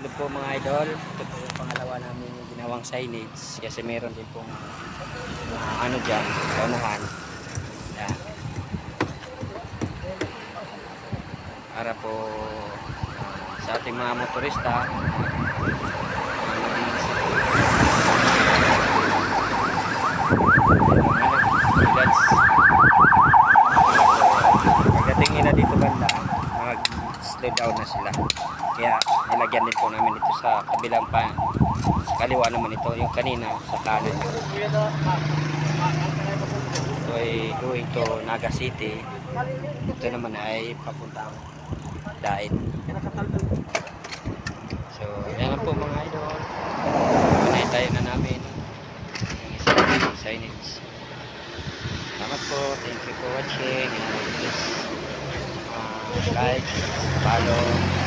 Hello po mga idol. Ito po yung pangalawa namin yung ginawang signage. Kasi meron din pong ano dyan, sa unahan. Yan. Para po sa ating mga motorista. Pagdating nila dito banda, mag-slow down na sila. Kaya nilagyan din po namin ito sa kabilang pa. Sa kaliwa naman ito, yung kanina sa kanan. Ito ay going to Naga City. Ito naman ay papuntang Daet. So, yan lang po mga idol. Panay tayo na namin yung isang signage. Salamat po. Thank you for watching. And please like, follow,